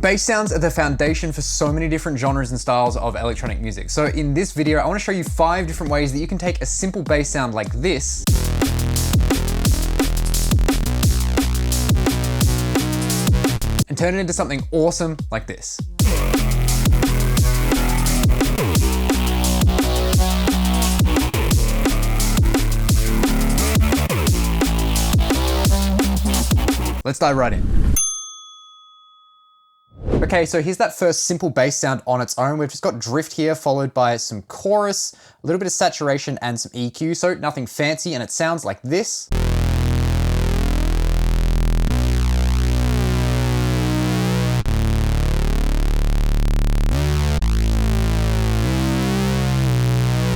Bass sounds are the foundation for so many different genres and styles of electronic music. So in this video, I want to show you 5 different ways that you can take a simple bass sound like this and turn it into something awesome like this. Let's dive right in. Okay, so here's that first simple bass sound on its own. We've just got drift here, followed by some chorus, a little bit of saturation and some EQ, so nothing fancy, and it sounds like this.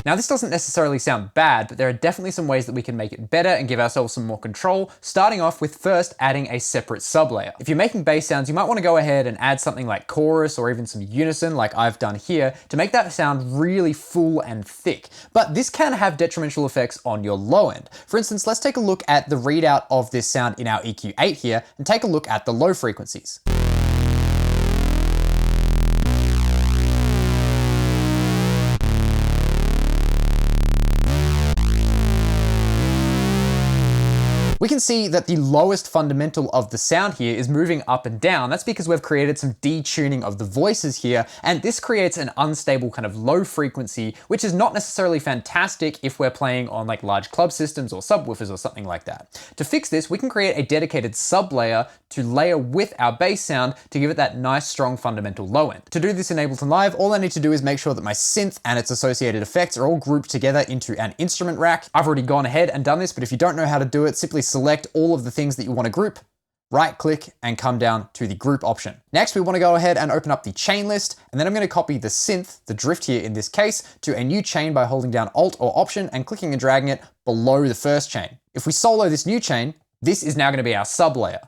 Now this doesn't necessarily sound bad, but there are definitely some ways that we can make it better and give ourselves some more control, starting off with first adding a separate sublayer. If you're making bass sounds, you might want to go ahead and add something like chorus or even some unison like I've done here to make that sound really full and thick. But this can have detrimental effects on your low end. For instance, let's take a look at the readout of this sound in our EQ8 here and take a look at the low frequencies. We can see that the lowest fundamental of the sound here is moving up and down. That's because we've created some detuning of the voices here, and this creates an unstable kind of low frequency, which is not necessarily fantastic if we're playing on like large club systems or subwoofers or something like that. To fix this, we can create a dedicated sublayer to layer with our bass sound to give it that nice strong fundamental low end. To do this in Ableton Live, all I need to do is make sure that my synth and its associated effects are all grouped together into an instrument rack. I've already gone ahead and done this, but if you don't know how to do it, simply select all of the things that you want to group, right click and come down to the group option. Next, we want to go ahead and open up the chain list, and then I'm going to copy the synth, the drift here in this case, to a new chain by holding down Alt or Option and clicking and dragging it below the first chain. If we solo this new chain, this is now going to be our sub layer.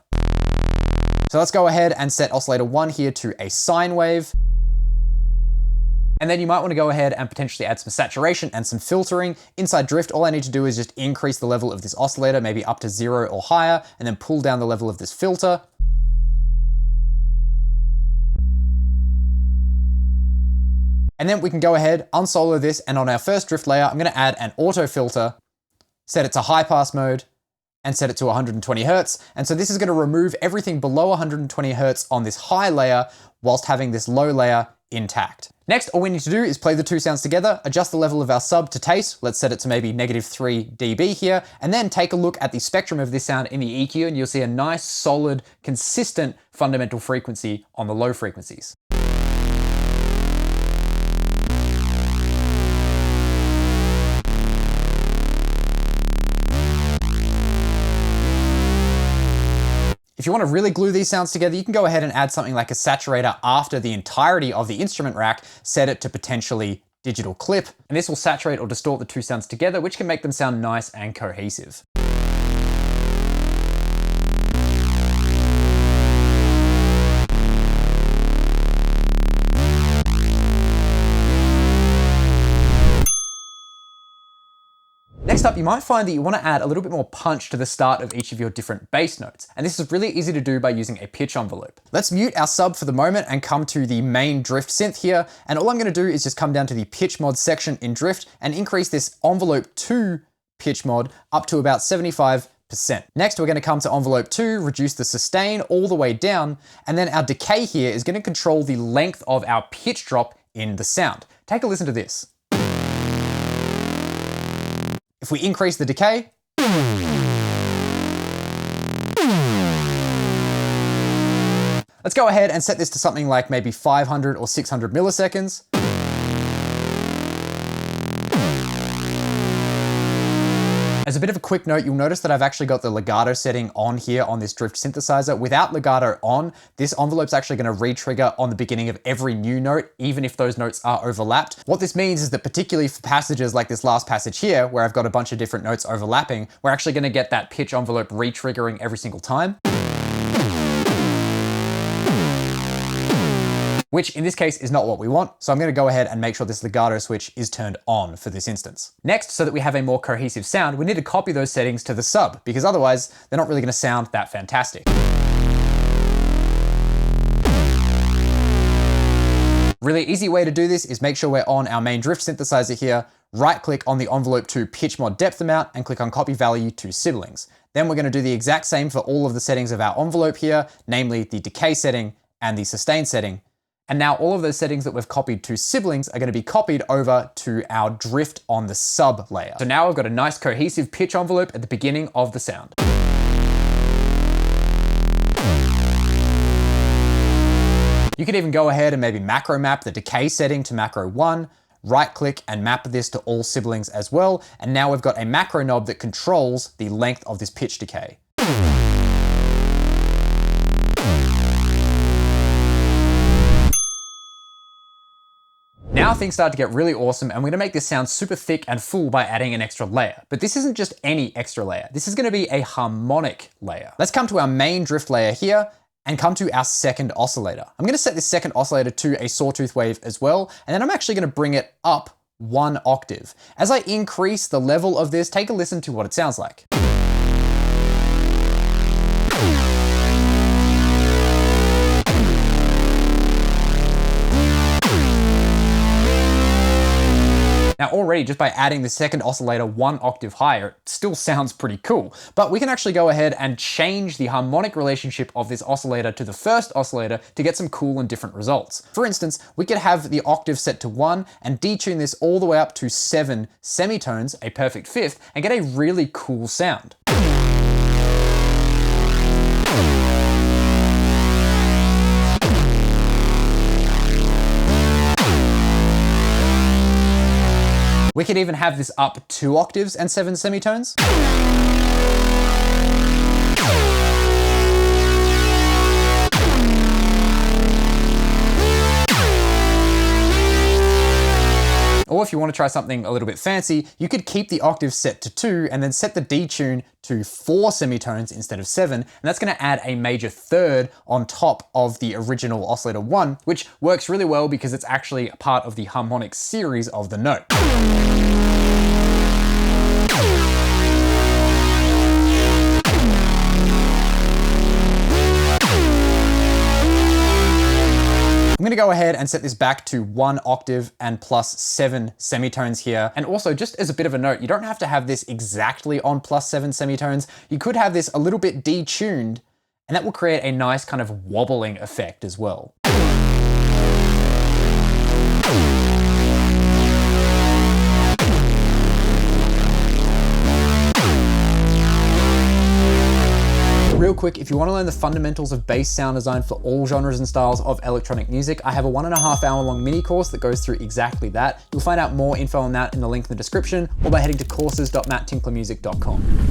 So let's go ahead and set oscillator 1 here to a sine wave. And then you might want to go ahead and potentially add some saturation and some filtering. Inside drift, all I need to do is just increase the level of this oscillator, maybe up to 0 or higher, and then pull down the level of this filter. And then we can go ahead, unsolo this, and on our first drift layer, I'm going to add an auto filter, set it to high pass mode, and set it to 120 Hertz. And so this is going to remove everything below 120 Hertz on this high layer, whilst having this low layer intact. Next, all we need to do is play the two sounds together, adjust the level of our sub to taste. Let's set it to maybe -3 dB here, and then take a look at the spectrum of this sound in the EQ, and you'll see a nice, solid, consistent fundamental frequency on the low frequencies. If you want to really glue these sounds together, you can go ahead and add something like a saturator after the entirety of the instrument rack, set it to potentially digital clip, and this will saturate or distort the two sounds together, which can make them sound nice and cohesive. Next up, you might find that you want to add a little bit more punch to the start of each of your different bass notes. And this is really easy to do by using a pitch envelope. Let's mute our sub for the moment and come to the main drift synth here. And all I'm going to do is just come down to the pitch mod section in drift and increase this envelope 2 pitch mod up to about 75%. Next, we're going to come to envelope 2, reduce the sustain all the way down. And then our decay here is going to control the length of our pitch drop in the sound. Take a listen to this. If we increase the decay, let's go ahead and set this to something like maybe 500 or 600 milliseconds. As a bit of a quick note, you'll notice that I've actually got the legato setting on here on this drift synthesizer. Without legato on, this envelope's actually going to re-trigger on the beginning of every new note, even if those notes are overlapped. What this means is that particularly for passages like this last passage here, where I've got a bunch of different notes overlapping, we're actually going to get that pitch envelope re-triggering every single time. which in this case is not what we want. So I'm going to go ahead and make sure this legato switch is turned on for this instance. Next, so that we have a more cohesive sound, we need to copy those settings to the sub, because otherwise they're not really going to sound that fantastic. Really easy way to do this is make sure we're on our main drift synthesizer here, right click on the envelope to pitch mod depth amount and click on copy value to siblings. Then we're going to do the exact same for all of the settings of our envelope here, namely the decay setting and the sustain setting. And now all of those settings that we've copied to siblings are going to be copied over to our drift on the sub layer. So now we've got a nice cohesive pitch envelope at the beginning of the sound. You could even go ahead and maybe macro map the decay setting to macro 1, right click and map this to all siblings as well. And now we've got a macro knob that controls the length of this pitch decay. Now things start to get really awesome, and we're gonna make this sound super thick and full by adding an extra layer. But this isn't just any extra layer. This is gonna be a harmonic layer. Let's come to our main drift layer here and come to our second oscillator. I'm gonna set this second oscillator to a sawtooth wave as well, and then I'm actually gonna bring it up 1 octave. As I increase the level of this, take a listen to what it sounds like. Now already, just by adding the second oscillator 1 octave higher, it still sounds pretty cool. But we can actually go ahead and change the harmonic relationship of this oscillator to the first oscillator to get some cool and different results. For instance, we could have the octave set to 1 and detune this all the way up to 7 semitones, a perfect fifth, and get a really cool sound. We could even have this up 2 octaves and 7 semitones. Or if you want to try something a little bit fancy, you could keep the octave set to 2 and then set the detune to 4 semitones instead of 7. And that's going to add a major third on top of the original oscillator 1, which works really well because it's actually a part of the harmonic series of the note. I'm gonna go ahead and set this back to 1 octave and plus 7 semitones here. And also, just as a bit of a note, you don't have to have this exactly on plus 7 semitones. You could have this a little bit detuned, and that will create a nice kind of wobbling effect as well. Real quick, if you want to learn the fundamentals of bass sound design for all genres and styles of electronic music, I have a 1.5 hour long mini course that goes through exactly that. You'll find out more info on that in the link in the description or by heading to courses.matttinklermusic.com.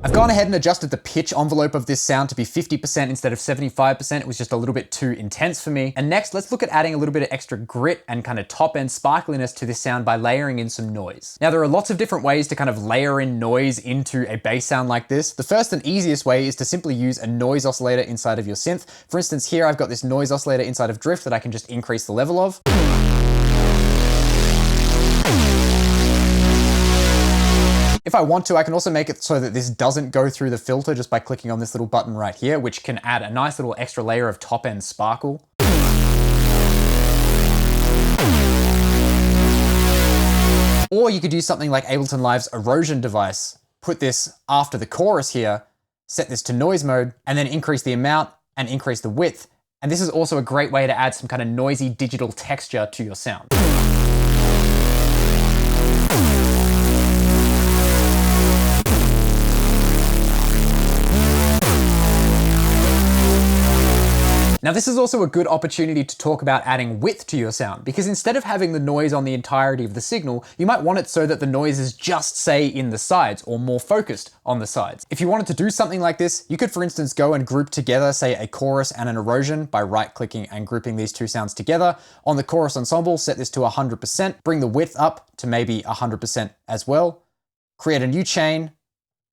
I've gone ahead and adjusted the pitch envelope of this sound to be 50% instead of 75%. It was just a little bit too intense for me. And next, let's look at adding a little bit of extra grit and kind of top end sparkliness to this sound by layering in some noise. Now, there are lots of different ways to kind of layer in noise into a bass sound like this. The first and easiest way is to simply use a noise oscillator inside of your synth. For instance, here I've got this noise oscillator inside of Drift that I can just increase the level of. If I want to, I can also make it so that this doesn't go through the filter just by clicking on this little button right here, which can add a nice little extra layer of top end sparkle. Or you could use something like Ableton Live's erosion device, put this after the chorus here, set this to noise mode, and then increase the amount and increase the width. And this is also a great way to add some kind of noisy digital texture to your sound. Now, this is also a good opportunity to talk about adding width to your sound, because instead of having the noise on the entirety of the signal, you might want it so that the noise is just, say, in the sides or more focused on the sides. If you wanted to do something like this, you could, for instance, go and group together, say, a chorus and an erosion by right-clicking and grouping these two sounds together. On the chorus ensemble, set this to 100%, bring the width up to maybe 100% as well, create a new chain,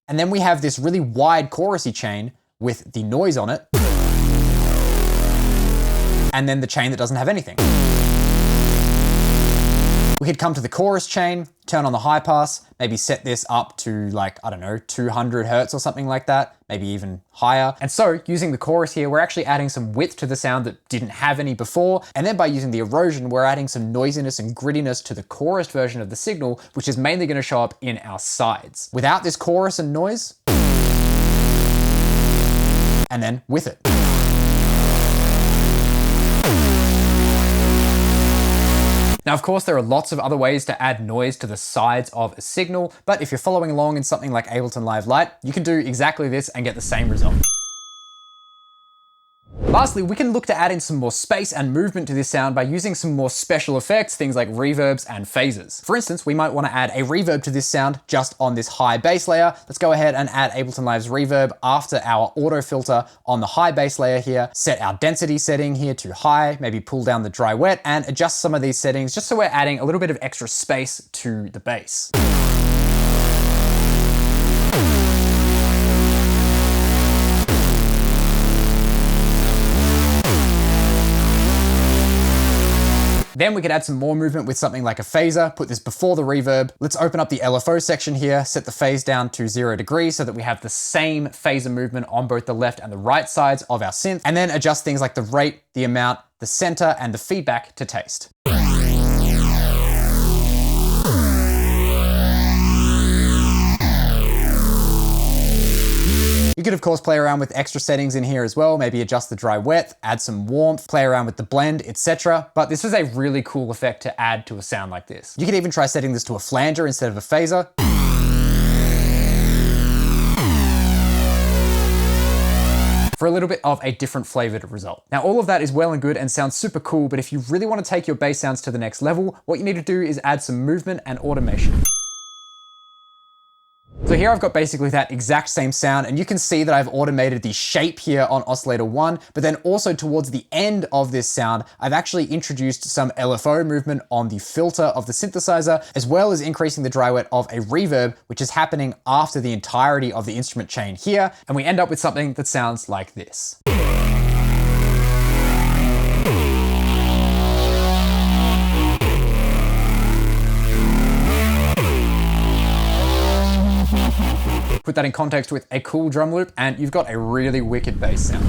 and then we have this really wide chorusy chain with the noise on it, and then the chain that doesn't have anything. We could come to the chorus chain, turn on the high pass, maybe set this up to like, I don't know, 200 Hertz or something like that, maybe even higher. And so using the chorus here, we're actually adding some width to the sound that didn't have any before. And then by using the erosion, we're adding some noisiness and grittiness to the chorus version of the signal, which is mainly going to show up in our sides. Without this chorus and noise, and then with it. Now, of course, there are lots of other ways to add noise to the sides of a signal, but if you're following along in something like Ableton Live Lite, you can do exactly this and get the same result. Lastly, we can look to add in some more space and movement to this sound by using some more special effects, things like reverbs and phasers. For instance, we might want to add a reverb to this sound just on this high bass layer. Let's go ahead and add Ableton Live's reverb after our auto filter on the high bass layer here. Set our density setting here to high, maybe pull down the dry wet and adjust some of these settings just so we're adding a little bit of extra space to the bass. Then we could add some more movement with something like a phaser, put this before the reverb. Let's open up the LFO section here, set the phase down to 0 degrees so that we have the same phaser movement on both the left and the right sides of our synth, and then adjust things like the rate, the amount, the center, and the feedback to taste. You could of course play around with extra settings in here as well, maybe adjust the dry wet, add some warmth, play around with the blend, etc. But this is a really cool effect to add to a sound like this. You could even try setting this to a flanger instead of a phaser. For a little bit of a different flavored result. Now, all of that is well and good and sounds super cool, but if you really want to take your bass sounds to the next level, what you need to do is add some movement and automation. So here I've got basically that exact same sound, and you can see that I've automated the shape here on oscillator 1, but then also towards the end of this sound, I've actually introduced some LFO movement on the filter of the synthesizer, as well as increasing the dry wet of a reverb, which is happening after the entirety of the instrument chain here, and we end up with something that sounds like this. Put that in context with a cool drum loop and you've got a really wicked bass sound.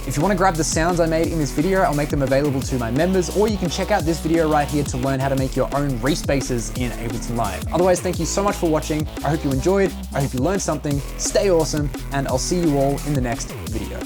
If you want to grab the sounds I made in this video, I'll make them available to my members, or you can check out this video right here to learn how to make your own respaces in Ableton Live. Otherwise, thank you so much for watching. I hope you enjoyed, I hope you learned something, stay awesome, and I'll see you all in the next video.